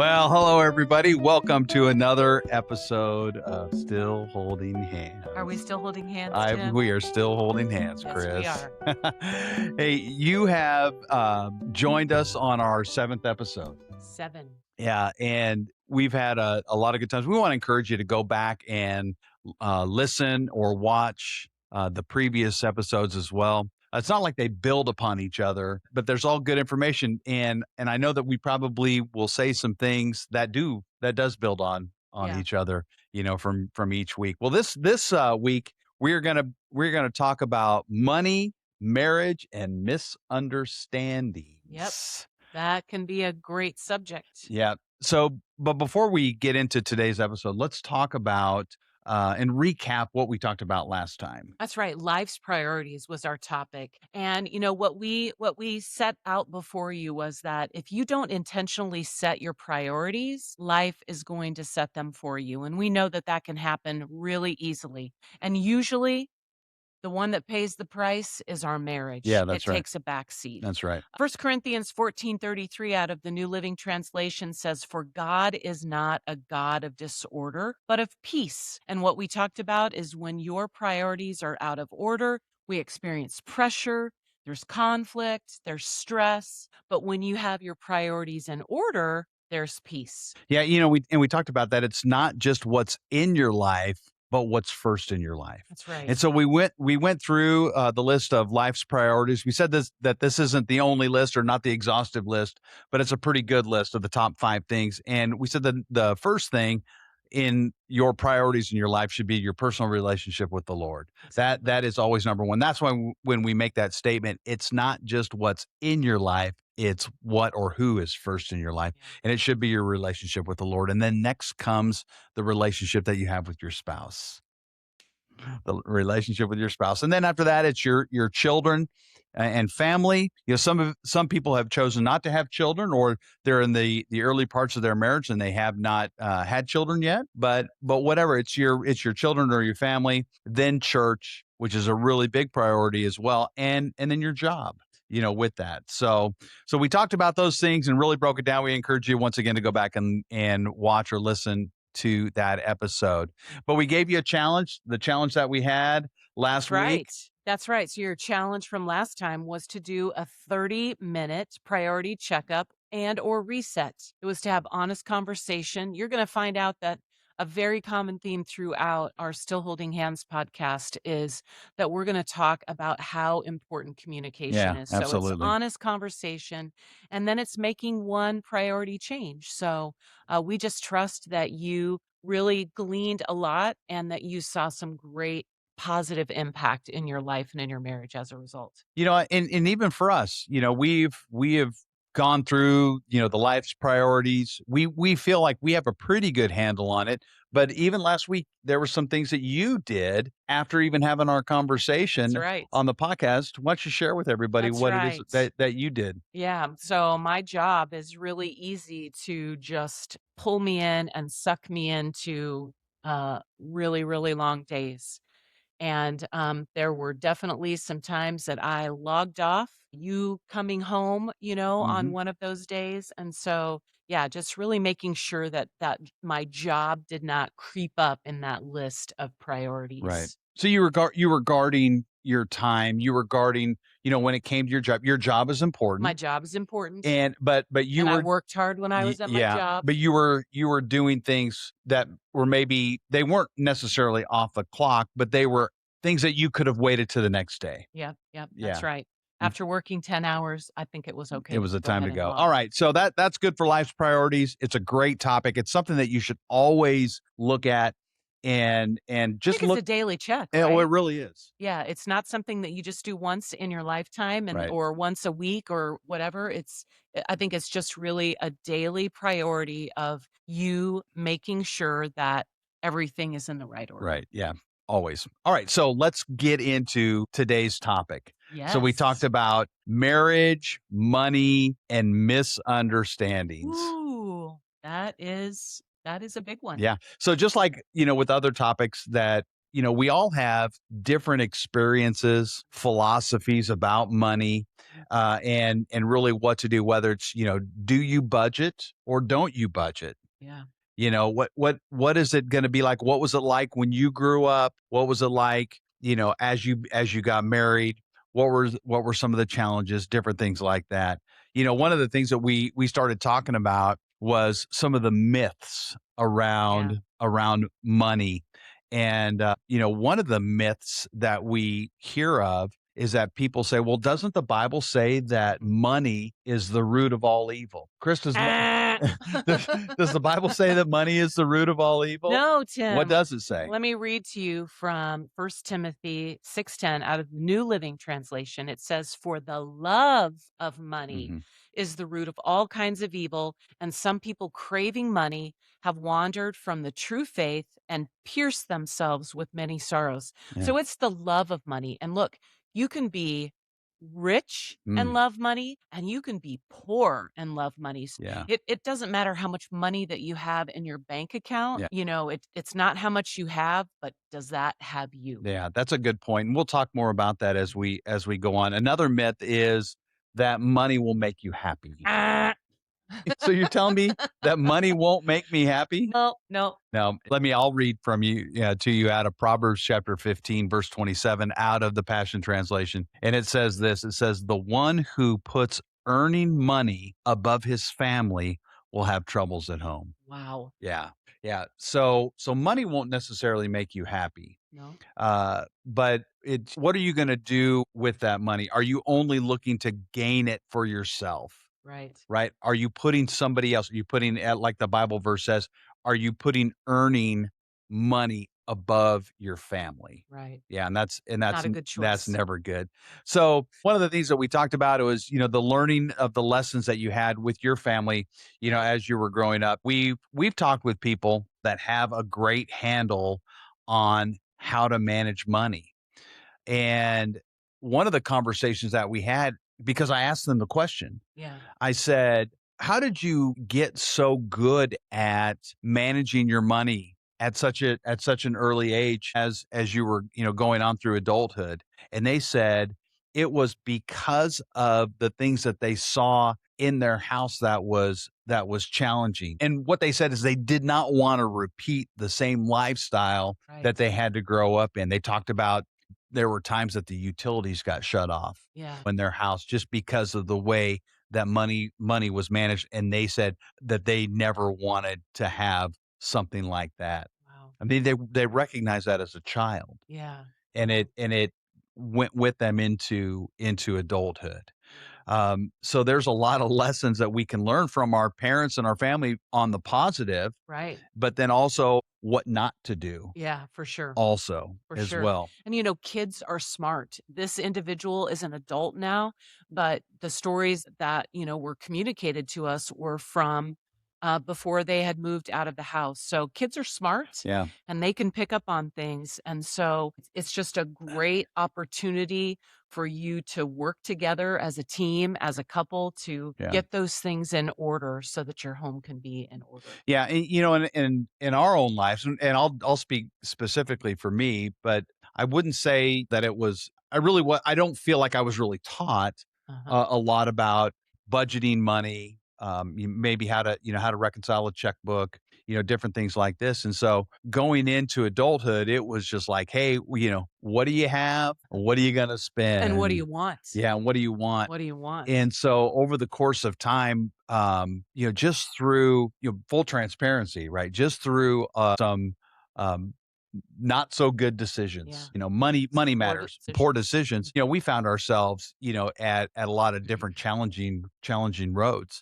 Well, hello, everybody. Welcome to another episode of Still Holding Hands. Are we still holding hands, Tim? We are still holding hands, Yes, Chris. we are. Hey, you have joined us on our 7th episode. 7. Yeah, and we've had a lot of good times. We want to encourage you to go back and listen or watch the previous episodes as well. It's not like they build upon each other, but there's all good information, and I know that we probably will say some things that does build on Yeah. each other, from each week. Well, this week we're gonna talk about money, marriage, and misunderstandings. Yep. That can be a great subject. Yeah. So, but before we get into today's episode, let's talk about and recap what we talked about last time. That's right. Life's priorities was our topic. And what we set out before you was that if you don't intentionally set your priorities, life is going to set them for you. And we know that that can happen really easily. And usually the one that pays the price is our marriage. Yeah, that's It right. takes a back seat. That's right. 1 Corinthians 14:33 out of the New Living Translation says, "For God is not a God of disorder, but of peace." And what we talked about is when your priorities are out of order, we experience pressure, there's conflict, there's stress. But when you have your priorities in order, there's peace. Yeah, we talked about that. It's not just what's in your life, but what's first in your life. That's right. And so we went through the list of life's priorities. We said that this isn't the only list or not the exhaustive list, but it's a pretty good list of the top 5 things. And we said that the first thing in your priorities in your life should be your personal relationship with the Lord. Exactly. That is always number one. That's why when we make that statement, it's not just what's in your life, it's what or who is first in your life. Yeah. And it should be your relationship with the Lord. And then next comes the relationship that you have with your spouse. The relationship with your spouse. And then after that, it's your children and family. Some people have chosen not to have children, or they're in the early parts of their marriage and they have not had children yet. But whatever, it's your children or your family, then church, which is a really big priority as well, and then your job. With that. So we talked about those things and really broke it down. We encourage you once again to go back and watch or listen to that episode. But we gave you a challenge, the challenge that we had last week. That's right. So your challenge from last time was to do a 30-minute priority checkup and or reset. It was to have honest conversation. You're going to find out that a very common theme throughout our Still Holding Hands podcast is that we're going to talk about how important communication is. So it's Absolutely. honest conversation, and then it's making one priority change. So we just trust that you really gleaned a lot and that you saw some great positive impact in your life and in your marriage as a result. And even for us, we have gone through, the life's priorities. We feel like we have a pretty good handle on it. But even last week, there were some things that you did after even having our conversation That's right. on the podcast. Why don't you share with everybody That's what it right. is that you did? Yeah. So my job is really easy to just pull me in and suck me into really, really long days. And there were definitely some times that I logged off, you coming home, on Mhm. one of those days. And so, yeah, just really making sure that my job did not creep up in that list of priorities. Right. So you were guarding your time. You were guarding, when it came to your job. Your job is important. My job is important. But you And I were worked hard when I was at my job. but you were doing things that were maybe they weren't necessarily off the clock, but they were things that you could have waited to the next day. Yep, Yeah. that's right. Mm. After working 10 hours, I think it was okay It was to a go time to ahead and go. log All off. right. So that's good for life's priorities. It's a great topic. It's something that you should always look at and I just think it's look. a daily check, Oh, right? it really is. Yeah, it's not something that you just do once in your lifetime Right. or once a week or whatever. I think it's just really a daily priority of you making sure that everything is in the right order. Right. Yeah. Always. All right. So let's get into today's topic. So we talked Yes. about marriage, money, and misunderstandings. Ooh, that is a big one. Yeah. So just like, with other topics that we all have different experiences, philosophies about money, and really what to do, whether it's, do you budget or don't you budget? Yeah. What is it going to be like? What was it like when you grew up? What was it like, as you got married? What were some of the challenges, different things like that? One of the things that we started talking about was some of the myths Yeah. around money. And one of the myths that we hear of is that people say, well, doesn't the Bible say that money is the root of all evil? Chris, Ah. does the Bible say that money is the root of all evil? No, What Tim. does it say? Let me read to you from 1 Timothy 6:10 out of the New Living Translation. It says, "For the love of money Mhm. is the root of all kinds of evil, and some people craving money have wandered from the true faith and pierced themselves with many sorrows." Yeah. So it's the love of money. And look, you can be rich and Mm. love money, and you can be poor and love money. Yeah. It doesn't matter how much money that you have in your bank account, Yeah. it's not how much you have, but does that have you? Yeah, that's a good point, and we'll talk more about that as we go on. Another myth is that money will make you happy. Ah. So you're telling me that money won't make me happy? No, no. Now, I'll read from you, to you out of Proverbs chapter 15, verse 27, out of the Passion Translation. And it says this, it says, the one who puts earning money above his family will have troubles at home. Wow. Yeah. Yeah. So money won't necessarily make you happy. No. But it's what are you going to do with that money? Are you only looking to gain it for yourself? Right. Right? Are you putting somebody else? Are you putting, like the Bible verse says, are you putting earning money above your family? Right. Yeah, and that's Not a good that's choice. never good. So one of the things that we talked about was, the learning of the lessons that you had with your family, as you were growing up. We've talked with people that have a great handle on how to manage money. And one of the conversations that we had, because I asked them the question, Yeah. I said, "How did you get so good at managing your money at such an early age as you were, going on through adulthood?" And they said it was because of the things that they saw in their house that was challenging. And what they said is they did not want to repeat the same lifestyle Right. that they had to grow up in. They talked about there were times that the utilities got shut off Yeah. in their house just because of the way that money was managed, and they said that they never wanted to have something like that. Wow. I mean, they recognized that as a child, Yeah. and Wow. it went with them into adulthood. Yeah. So there's a lot of lessons that we can learn from our parents and our family on the positive, Right. but then also what not to do Yeah, for sure. also For as sure. well. And kids are smart. This individual is an adult now, but the stories that, were communicated to us were from before they had moved out of the house. So kids are smart Yeah, and they can pick up on things. And so it's just a great opportunity for you to work together as a team, as a couple to yeah. get those things in order so that your home can be in order. Yeah, and, in our own lives, and I'll speak specifically for me, but I wouldn't say that it was. I don't feel like I was really taught Uh-huh. a lot about budgeting money. Maybe how to reconcile a checkbook, different things like this. And so going into adulthood, it was just like, hey, what do you have? What are you gonna And what do spend? you want? Yeah, what do you want? What do you want? And so over the course of time, just through, full transparency, right? Just through some um, not so good Yeah. decisions, money Poor matters, poor decisions. decisions. We found ourselves, at a lot of different challenging roads.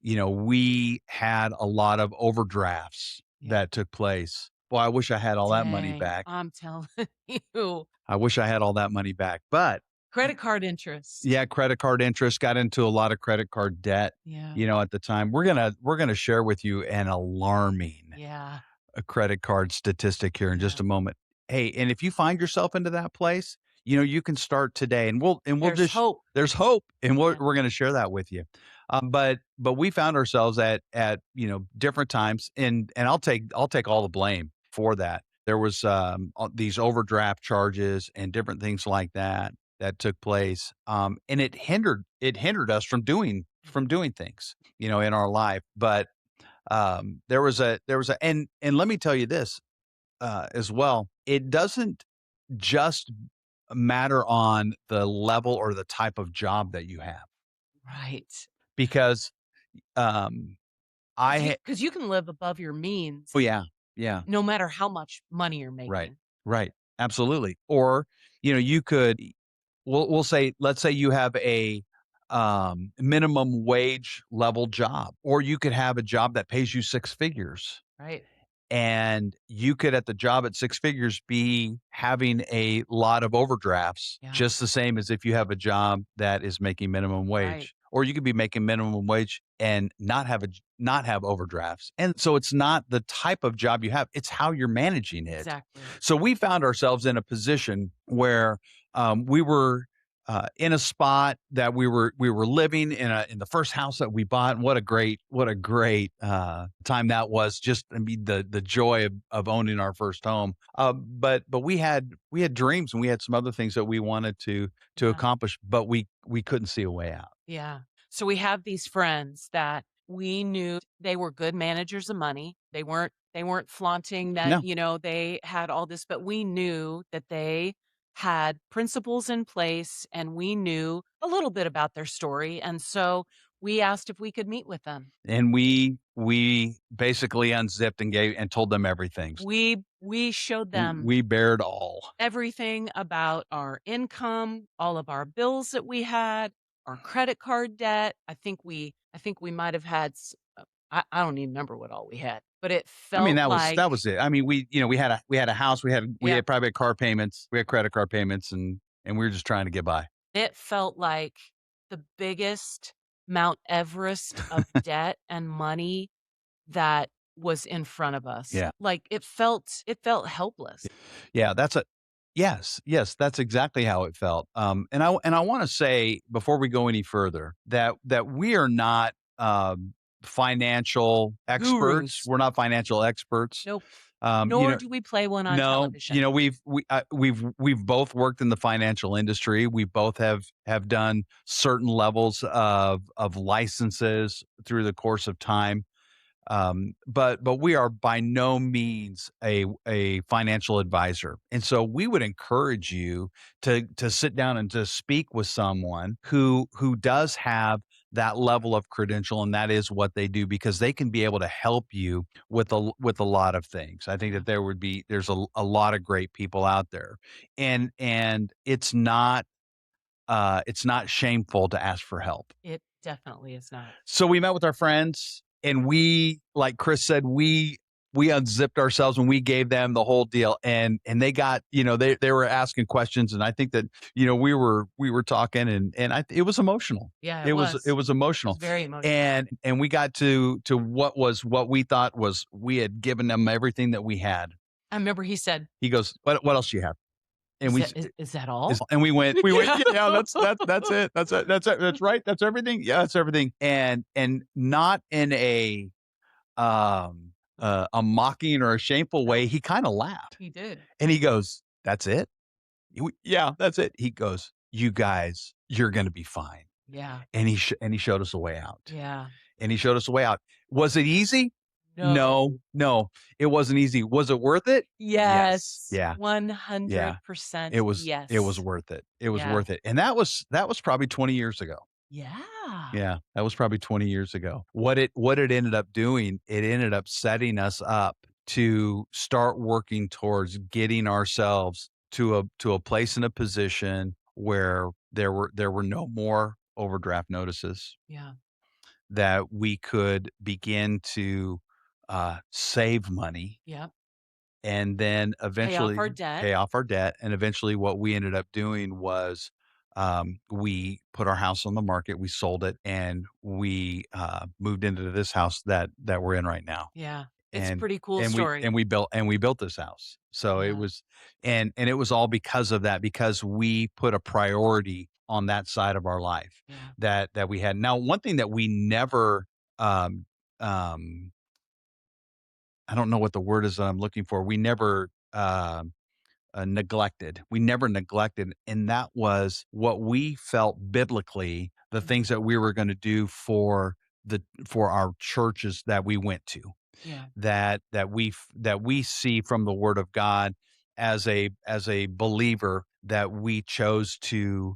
We had a lot of overdrafts Yeah. that took place. Boy, I wish I had all that money Dang, back. I'm telling you. I wish I had all that money back, but Credit card interest. yeah, credit card interest, got into a lot of credit card debt, Yeah. at the time. We're gonna share with you an alarming Yeah. credit card statistic here in Yeah. just a moment. Hey, and if you find yourself into that place, you can start today, and we'll There's just hope. there's hope, and we're Yeah. we're gonna share that with you. But we found ourselves at different times, and I'll take all the blame for that. There was, these overdraft charges and different things like that that took place, and it hindered us from doing things, in our life. But, there was a and let me tell you this, as well. It doesn't just matter on the level or the type of job that you have, Right. because, um, I Because you ha 'cause you can live above your means oh, yeah, yeah. no matter how much money you're Right. making. Right. Absolutely. Or, you could we'll say, let's say you have a minimum wage level job, or you could have a job that pays you six figures. Right. And you could, at the job at six figures, be having a lot of overdrafts, Yeah. just the same as if you have a job that is making minimum Right. wage. Or you could be making minimum wage and not have overdrafts. And so it's not the type of job you have, it's how you're managing it. Exactly. So we found ourselves in a position where we were in a spot that we were living in the first house that we bought. And what a great time that was! Just, I mean, the joy of owning our first home. But we had dreams, and we had some other things that we wanted to Yeah. accomplish, but we couldn't see a way out. Yeah. So we have these friends that we knew they were good managers of money. They weren't flaunting that, No, they had all this, but we knew that they had principles in place and we knew a little bit about their story. And so we asked if we could meet with them. and we basically unzipped and told them everything. We showed them We bared all. everything about our income, all of our bills that we had, our credit card debt. I think we might have had I don't even remember what all we had, but it I mean, felt like that was it. I mean, we had a house, we yeah, had private car payments, we had credit card payments, and we were just trying to get by. it felt like the biggest Mount Everest of debt and money that was in front of us. Yeah. Like it felt helpless. Yeah, yes, that's exactly how it felt. And I want to say, before we go any further, that we are not financial experts. Gurus. We're not financial experts. Nope. Um, you Nor know, do we play one on no, television. we've both worked in the financial industry. We both have done certain levels of licenses through the course of time. But we are by no means a financial advisor, and so we would encourage you to sit down and to speak with someone who does have that level of credential, and that is what they do, because they can be able to help you with a lot of things. I think Yeah. that there's a lot of great people out there, and it's not shameful to ask for help. It definitely is not. So we met with our friends, and like Chris said, we unzipped ourselves and we gave them the whole deal. And they got, they were asking questions, and I think that, we were talking, and it was emotional. Yeah, it It was. was It was emotional. very emotional. And we got to what we thought was, we had given them everything that we had. I remember he said, He goes, what else do you have? And "Is we that is that all?" and we went, Yeah. yeah, that's it. That's right. That's everything. Yeah, that's everything. And not in a mocking or a shameful No, way. He kind of laughed, he did. and he goes, "That's it? Yeah, that's it." He goes, "You guys, you're going to be fine." Yeah. And he showed us a way out. Yeah. And he showed us a way out. Was it easy? No, No. no, it wasn't easy. Was it worth it? Yes. Yes. Yeah. Yeah. 100% It was yes. worth it. It was Yeah. worth it. And that was probably 20 years ago. Yeah. Yeah, that was probably 20 years ago. What it ended up doing, it ended up setting us up to start working towards getting ourselves to a place and a position where there were no more overdraft notices, Yeah. that we could begin to save money, Yep. and then Pay off eventually our debt. pay off our debt. And eventually, what we ended up doing was, we put our house on the market, we sold it, and we moved into this house that we're in right now. Yeah. It's a And pretty cool and we story. and we built this house. So it Yeah. was, and it was all because of that, because we put a priority on that side of our life Yeah. that we had. Now, one thing that we never, um, um, I don't know what the word is that I'm looking for. We never neglected. We never neglected, and that was what we felt biblically, the things Mhm. that we were gonna do for our churches that we went to, Yeah. that we see from the Word of God as a believer that we chose to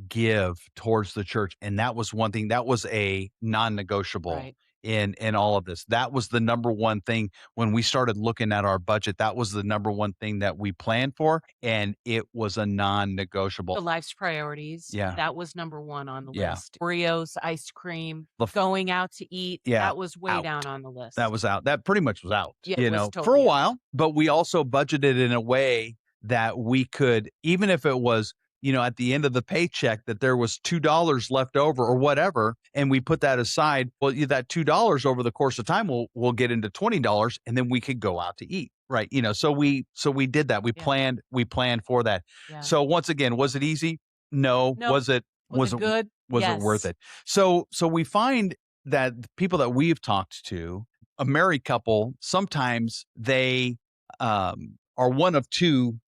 give towards the church, and that was one thing that was a non-negotiable Right. in all of this. That was the number one thing when we started looking at our budget. That was the number one thing that we planned for, and it was a non-negotiable. The life's priorities, Yeah, that was number 1 on the yeah, list. Oreos, ice cream, the f- going out to eat, yeah, that was way out. down on the That list. was out. That pretty much was out, Yeah, it was for a totally out. while, but we also budgeted in a way that we could, even if it was, at the end of the paycheck that there was $2 left over or whatever, and we put that aside, well, that $2 over the course of time will get into $20 and then we could go out to eat. Right. So we did that. Yeah, We planned for that. yeah. So once again, was it easy? No. No. Was it Was it good? was it worth Yes. it? So we find that the people that we've talked to, a married couple, sometimes they are one of two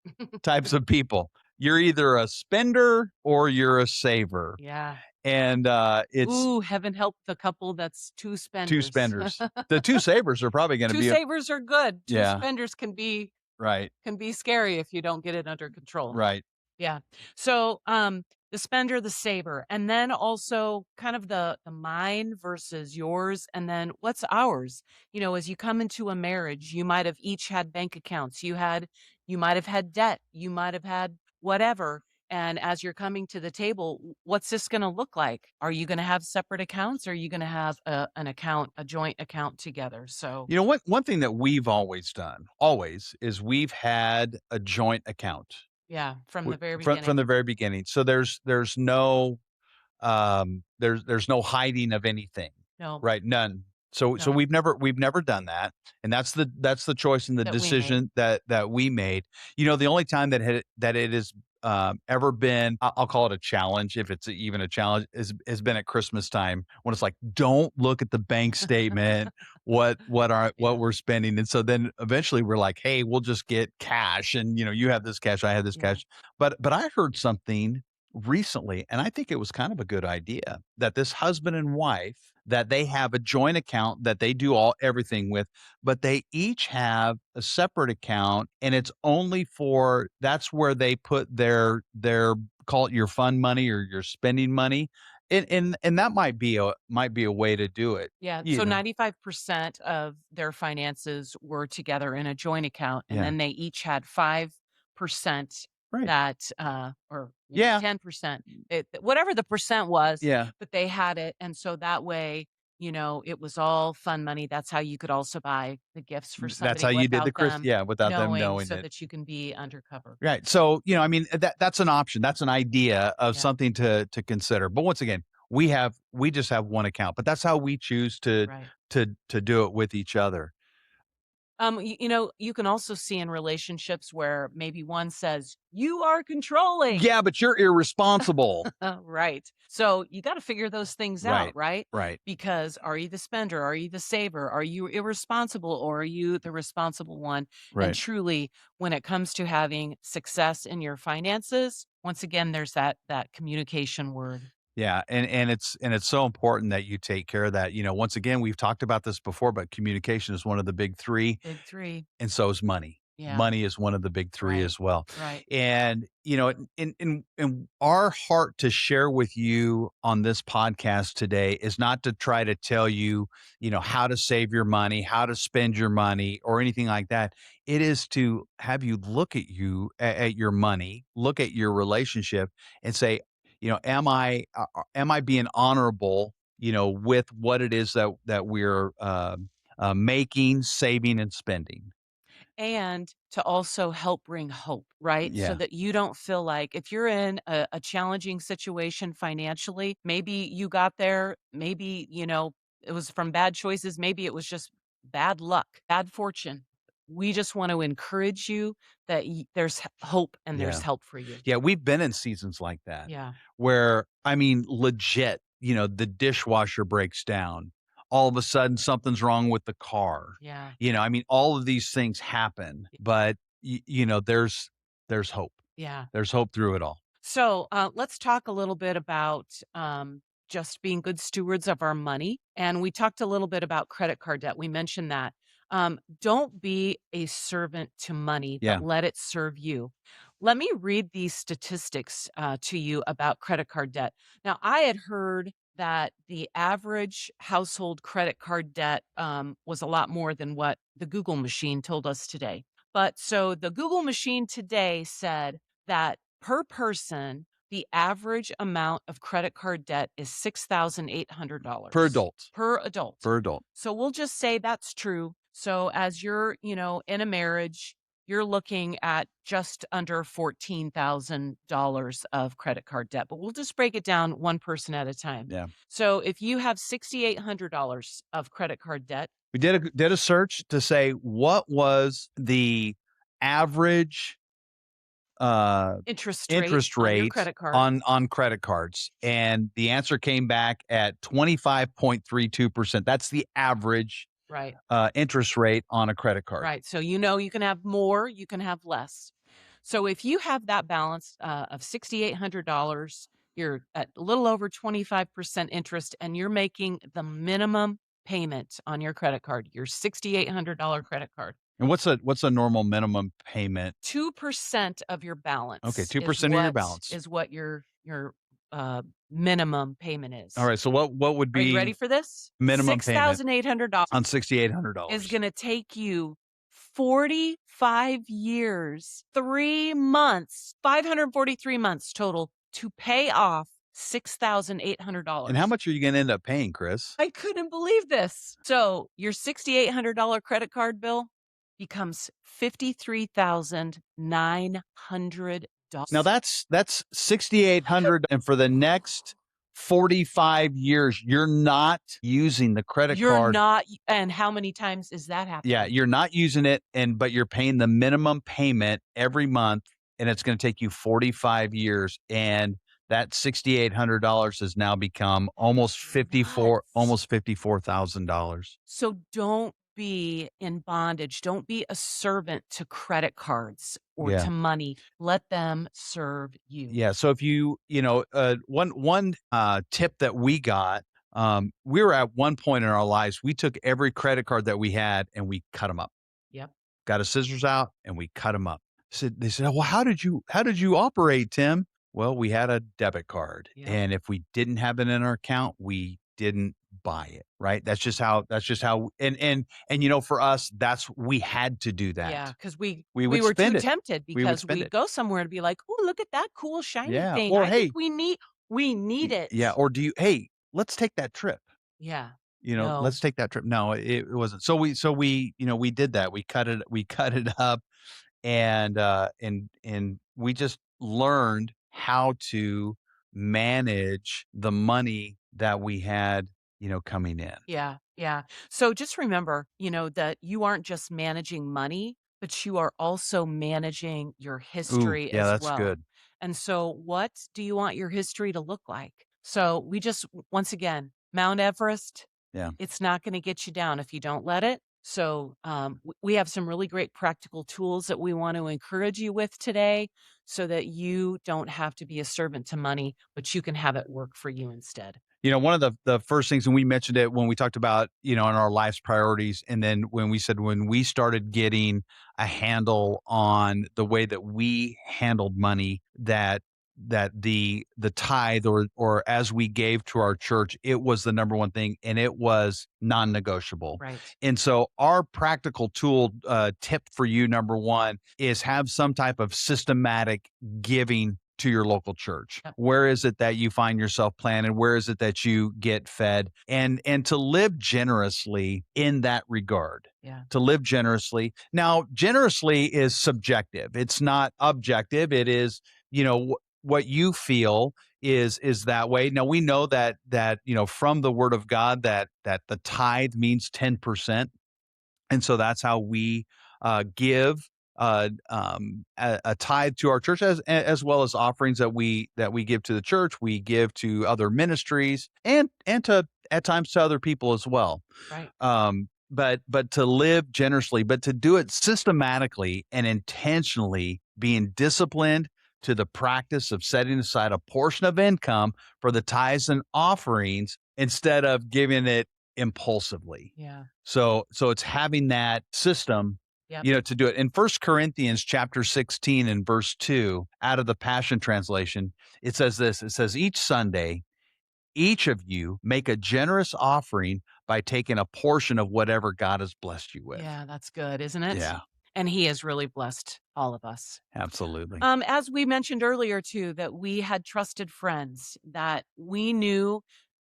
types of people. You're either a spender or you're a saver. Yeah. And it's Ooh, heaven help the couple that's 2 two spenders. spenders. The two savers are probably going to 2 be savers are good, 2 yeah, spenders right, can be scary if you don't get it under control. right. Yeah. So, the spender, the saver, and then also kind of the mine versus yours, and then what's ours. As you come into a marriage, you might have each had bank accounts. You might have had debt. You might have had whatever. And as you're coming to the table, what's this going to look like? Are you going to have separate accounts? Or are you going to have an account, a joint account together? So, What one thing that we've always done, always, is we've had a joint account. yeah, from the very From beginning. the very beginning. So there's no hiding of anything, No, right? None. So no, we've never done that, and that's the choice and the that we made. decision that we made. The only time that it has ever been, I'll call it a challenge, if it's even a challenge, has been at Christmas time when it's like, don't look at the bank statement, what Yeah, we're spending, and so then eventually we're like, hey, we'll just get cash, and you have this cash, I have this yeah. cash, but I heard something recently, and I think it was kind of a good idea that this husband and wife that they have a joint account that they do everything with, but they each have a separate account, and it's only for that's where they put their call it your fund money or your spending money, and that might be a way to do it. Yeah, You so know, 95% of their finances were together in a joint account, and yeah, then they each had 5% right, that, or maybe yeah, 10%, whatever the percent was, yeah. but they had it, and so that way, it was all fun money. That's how you could also buy the gifts for That's how somebody you did the without Chris, them yeah, without them knowing knowing so it. that you can be undercover. Right. So, I mean, that's an option. That's an idea of Yeah, something to consider. But once again, we just have one account, but that's how we choose to right. to do it with each other. You can also see in relationships where maybe one says, "You are controlling." Yeah, but you're irresponsible. Right. So you got to figure those things out, Right. right? Right. Because are you the spender? Are you the saver? Are you irresponsible or are you the responsible one? And Right. truly, when it comes to having success in your finances, once again, there's that communication word. Yeah, and it's so important that you take care of that. Once again, we've talked about this before, but communication is one of the big 3. Big three. And so is money. Yeah. Money is one of the big 3 Right. as well. Right. And, in our heart to share with you on this podcast today is not to try to tell you, how to save your money, how to spend your money, or anything like that. It is to have you look at your money, look at your relationship and say, am I being honorable, with what it is that we're making, saving, and spending. And to also help bring hope, right? So Yeah, that you don't feel like if you're in a challenging situation financially, maybe you got there, maybe, it was from bad choices, maybe it was just bad luck, bad fortune. We just want to encourage you that there's hope and there's yeah, help for you. yeah. We've been in seasons like that Yeah. where, I mean, legit, the dishwasher breaks down. All of a sudden, something's wrong with the car. Yeah. I mean, all of these things happen, but there's hope. Yeah. There's hope through it all. So let's talk a little bit about just being good stewards of our money. And we talked a little bit about credit card debt. We mentioned that. Don't be a servant to money, but Yeah. let it serve you. Let me read these statistics to you about credit card debt. Now, I had heard that the average household credit card debt was a lot more than what the Google machine told us today. But so the Google machine today said that per person, the average amount of credit card debt is Per $6,800 adult. per adult. Per adult. So we'll just say that's true. So as you're, in a marriage, you're looking at just under $14,000 of credit card debt, but we'll just break it down one person at a time. Yeah. So if you have $6,800 of credit card debt, We did a search to say what was the average interest rate interest on your rate credit card, on credit cards, and the answer came back at 25.32%. That's the average right? interest rate on a credit card. Right. So, you can have more, you can have less. So, if you have that balance of $6,800, you're at a little over 25% interest, and you're making the minimum payment on your credit card, your $6,800 credit card. And what's a normal minimum payment? 2% of your Okay, balance is 2% of your what balance. is what your uh, minimum payment All is. right, so what would Are you ready be for this? minimum payment $6,800 on is $6,800? gonna take you 45 years, 3 months, 543 months total to pay off And how $6,800. much are you gonna end up paying, Chris? I couldn't believe this. So, your $6,800 credit card bill becomes $53,900. Now that's 6,800, and for the next 45 years, you're not using the credit You're card. not and how many times is that Yeah, happening? you're not using it, but you're paying the minimum payment every month, and it's gonna take you 45 years, and that $6,800 has now become Nuts. almost $54,000. So don't be in bondage. Don't be a servant to credit cards or Yeah. to money. Let them serve you. Yeah, so if one tip that we got, we were at one point in our lives, we took every credit card that we had and we cut them up. Yep. Got a scissors out and we cut them up. They said, "Well, how did you operate, Tim?" Well, we had a debit card, Yep. and if we didn't have it in our account, we didn't buy it, right? That's just how for us, we had to do that. Yeah. Because we We we would were too spend it. tempted We would because spend we'd it. go somewhere and be like, oh, look at that cool shiny Yeah, thing. or I think hey, we need yeah, it. or hey, let's take that trip. Yeah. Let's No. take that trip. No, it wasn't. So we did that. We cut it up, and we just learned how to manage the money that we had, coming in. Yeah, yeah. So just remember, that you aren't just managing money, but you are also managing your Ooh, history yeah, as that's well. good. And so, what do you want your history to look like? So, once again, Mount Everest, Yeah. it's not going to get you down if you don't let it. So, we have some really great practical tools that we want to encourage you with today so that you don't have to be a servant to money, but you can have it work for you instead. One of the first things, and we mentioned it when we talked about, in our life's priorities, and then when we said when we started getting a handle on the way that we handled money, that the tithe, or as we gave to our church, it was the number one thing, and it was non-negotiable. Right. And so our practical tool tip for you, number one, is have some type of systematic giving to your local church. Yep. Where is it that you find yourself planted? Where is it that you get fed? And to live generously in that regard. Yeah. To live generously. Now, generously is subjective. It's not objective. It is, what you feel is that way. Now we know that from the word of God that the tithe means 10%. And so that's how we give a tithe to our church, as well as offerings that we give to the church. We give to other ministries, and to at times to other people as well. Right. but to live generously, but to do it systematically and intentionally, being disciplined to the practice of setting aside a portion of income for the tithes and offerings instead of giving it impulsively. Yeah. So it's having that system, Yep. to do it. In First Corinthians chapter 16 and verse 2, out of the Passion Translation, it says this. It says, each Sunday, each of you make a generous offering by taking a portion of whatever God has blessed you with. Yeah, that's good, isn't it? Yeah, And he has really blessed all of us. absolutely. As we mentioned earlier too, that we had trusted friends that we knew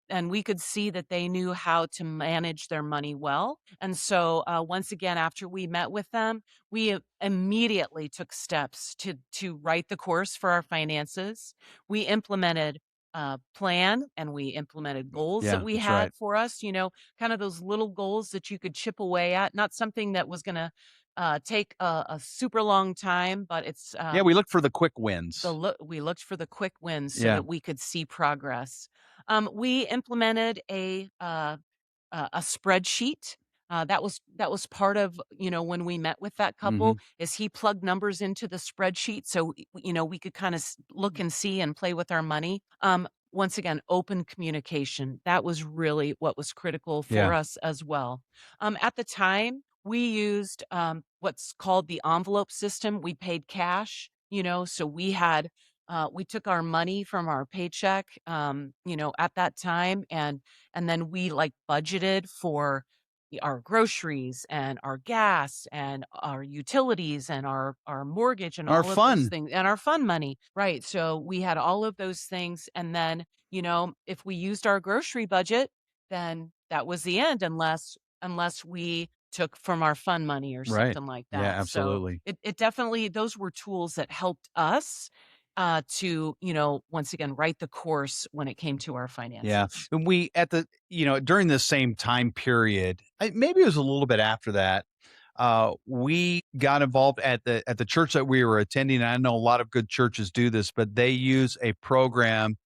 and we could see that they knew how to manage their money well. And so, once again, after we met with them, we immediately took steps to write the course for our finances. We implemented a plan and we implemented goals that Yeah, we that's had right. for us. Kind of those little goals that you could chip away at. Not something that was going to take a super long time, but it's Yeah, we look for the quick the wins. we looked for the quick wins so Yeah. that we could see progress. We implemented a spreadsheet. That was part of, when we met with that couple, Mhm. is he plugged numbers into the spreadsheet so we could kind of look and see and play with our money. Once again, open communication. That was really what was critical Yeah. for us as well. At the time, we used what's called the envelope system. We paid cash, so we took our money from our paycheck, at that time, and then we, like, budgeted for our groceries and our gas and our utilities and our mortgage and Our all of those fun. things and our fun money. Right, so we had all of those things, and then, if we used our grocery budget, then that was the end unless we took from our fun money or Right. something like Yeah, that. So absolutely. it definitely those were tools that helped us, to, once again, write the course when it came to our Yeah. finances. And we at the during the same time period, maybe it was a little bit after that, we got involved at the church that we were attending. I know a lot of good churches do this, but they use a program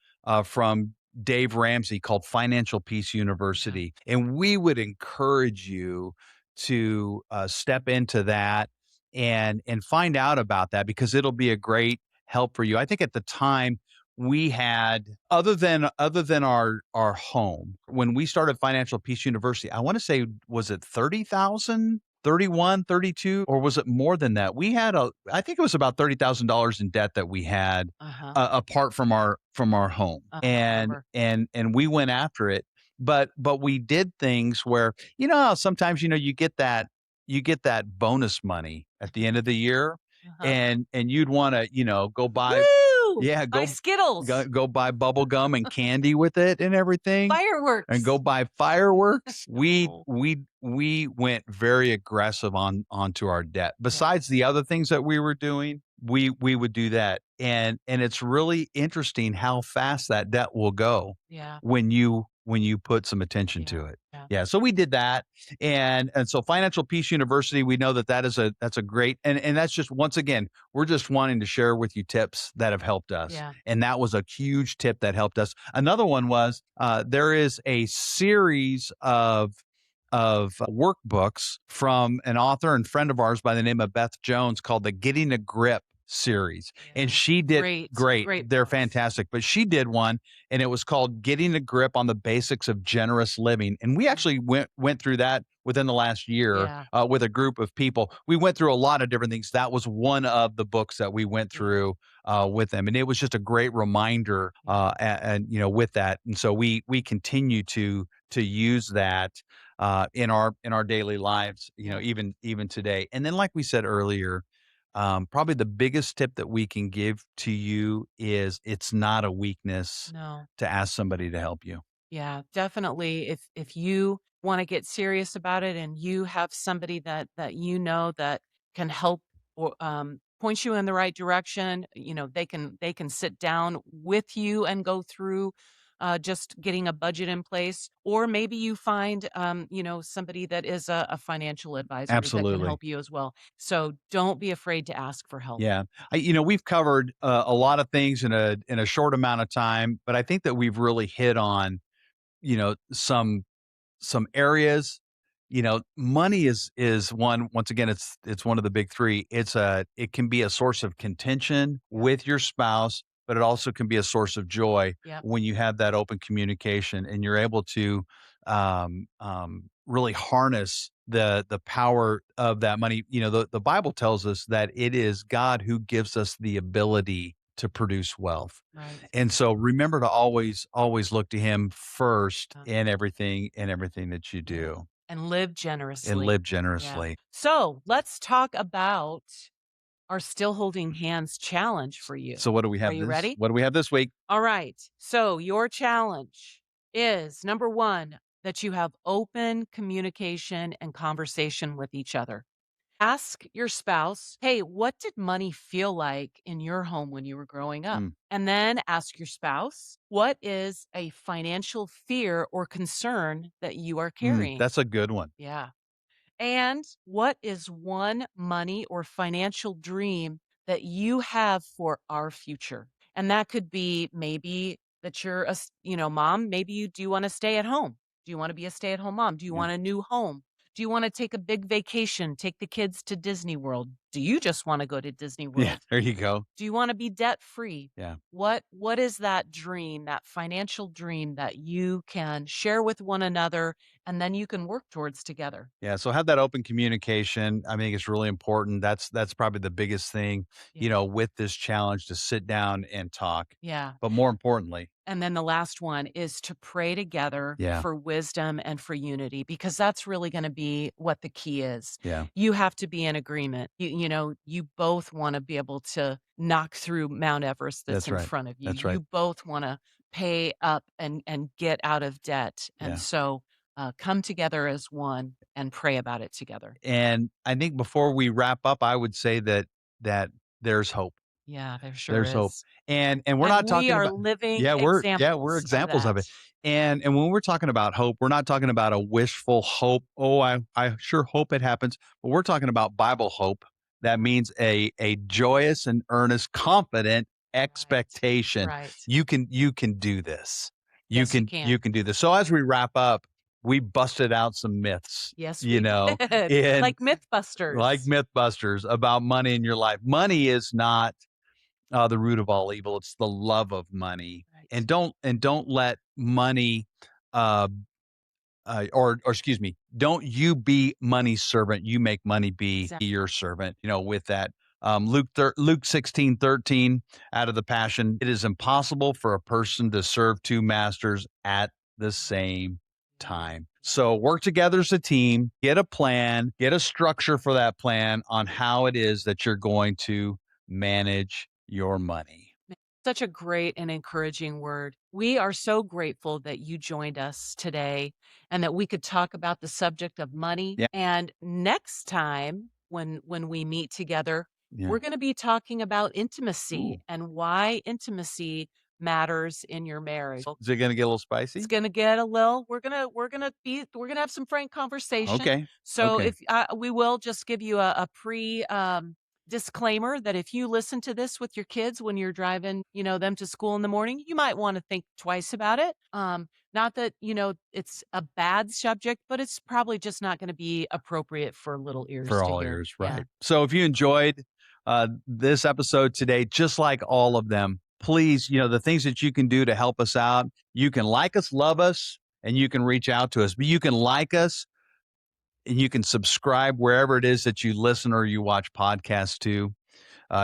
from Dave Ramsey called Financial Peace Yeah. University. And we would encourage you to step into that and find out about that because it'll be a great help for you. I think at the time we had other than our home when we started Financial Peace University, I want to say, was it 30,000, 31, 32, or was it more than that? We had I think it was about $30,000 in debt that we had Uh-huh. apart from our home, I and remember. we went after it. But we did things where how sometimes you get that bonus money at the end of the year, Uh-huh. and you'd want to go buy. Woo! Yeah, Buy go Skittles, go buy bubble gum and candy with it and everything, and go fireworks. buy fireworks. We Oh, we we went very aggressive onto our debt. yeah, Besides the other things that we were doing, we would do that. And it's really interesting how fast that debt will go yeah, when you put some attention yeah, to it. yeah, Yeah, so we did that. And so Financial Peace University, we know that's a great, and that's just, once again, we're just wanting to share with you tips that have helped us. yeah, And that was a huge tip that helped us. Another one was there is a series of workbooks from an author and friend of ours by the name of Beth Jones called the Getting a Grip series. And yeah. she did Great, great. great They're books. fantastic. But she did one, and it was called Getting a Grip on the Basics of Generous Living. And we Mm, actually went through that within the last year yeah, with a group of people. We went through a lot of different things. That was one of the books that we went yeah, through with them, and it was just a great reminder. yeah, And with that, and so we continue to use that in our daily lives, yeah. even today. And then, like we said earlier, probably the biggest tip that we can give to you is it's not a weakness No. to ask somebody to help you. Yeah, definitely. If you want to get serious about it and you have somebody that that can help or point you in the right direction, they can sit down with you and go through just getting a budget in place, or maybe you find somebody that is a financial advisor that can Absolutely. help you as well. So don't be afraid to ask for help. Yeah. We've covered a lot of things in a short amount of time, but I think that we've really hit on some areas, money is once again, it's one of the big three. It can be a source of contention with your spouse, but it also can be a source of joy when you have that open communication and you're able to really harness the power of that money. The Bible tells us that it is God who gives us the ability to produce wealth. Right. And so remember to always look to him first in everything that you do And live generously. and live generously. So let's talk about our Still Holding Hands challenge for you. So what do we have Are you ready? What do we have this week? All right. So your challenge is number one, that you have open communication and conversation with each other. Ask your spouse, hey, what did money feel like in your home when you were growing up? And then ask your spouse, what is a financial fear or concern that you are carrying? That's a good one. Yeah. And what is one money or financial dream that you have for our future? And that could be maybe that you're mom, maybe you do want to stay at home. Do you want to be a stay-at-home mom? Do you want a new home? Do you want to take a big vacation, take the kids to Disney World? Do you just want to go to Disney World? Yeah, there you go. Do you want to be debt-free? Yeah. What is that dream, that financial dream that you can share with one another and then you can work towards together? Yeah, so have that open communication. I think it's really important. That's probably the biggest thing, with this challenge to sit down and talk. Yeah. But more importantly, And then the last one is to pray together for wisdom and for unity, because that's really going to be what the key is. yeah, You have to be in agreement. You both want to be able to knock through Mount Everest that's that's in right. front of you. That's right. You both want to pay up and get out of debt. And Yeah. so come together as one and pray about it together. And I think before we wrap up, I would say that there's hope. Yeah, there sure There's hope. is. And we're And not we talking are about living we're examples examples of that. it. And when we're talking about hope, we're not talking about a wishful hope. Oh, I sure hope it happens. But we're talking about Bible hope. That means a joyous and earnest, confident expectation. Right. You can do this. Yes, you You can. can do this. So as we wrap up, we busted out some myths, Yes, we did. in Like Mythbusters. like Mythbusters about money in your life. Money is not the root of all evil. It's the love of money. Right. And don't let money uh or excuse me, don't you be money's servant. You make money be Exactly. your servant, with that. Luke 16:13 out of the Passion. It is impossible for a person to serve two masters at the same time. So work together as a team, get a plan, get a structure for that plan on how it is that you're going to manage your money. Such a great and encouraging word. We are so grateful that you joined us today and that we could talk about the subject of money. Yeah. And next time when we meet together, Yeah. we're going to be talking about intimacy Ooh. and why intimacy matters in your marriage. Is it going to get a little spicy? It's gonna get a little. We're gonna have some frank conversation. Okay. So Okay. if we will just give you a pre disclaimer that if you listen to this with your kids when you're driving, them to school in the morning, you might want to think twice about it. Not that it's a bad subject, but it's probably just not going to be appropriate for little ears For to all hear. ears, Yeah. right. So if you enjoyed this episode today, just like all of them, please, the things that you can do to help us out, you can like us, love us, and you can reach out to us. But you can like us and you can subscribe wherever it is that you listen or you watch podcasts to.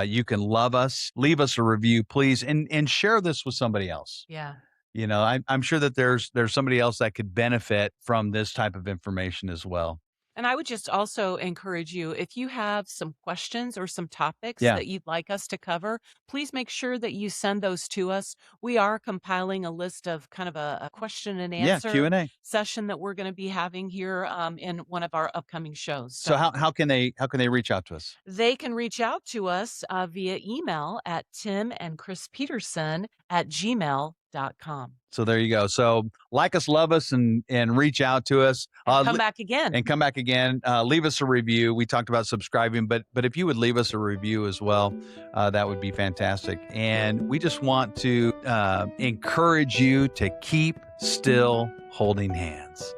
You can love us, leave us a review, please, and share this with somebody else. Yeah. I'm sure that there's somebody else that could benefit from this type of information as well. And I would just also encourage you, if you have some questions or some topics Yeah. that you'd like us to cover, please make sure that you send those to us. We are compiling a list of kind of a question and Yeah, answer Q&A. session that we're going to be having here in one of our upcoming shows. So how can they reach out to us? They can reach out to us via email at timandchrispeterson@gmail.com. So there you go. So like us, love us, and reach out to us. Come back again. And come back again. Leave us a review. We talked about subscribing, but if you would leave us a review as well, that would be fantastic. And we just want to encourage you to keep still holding hands.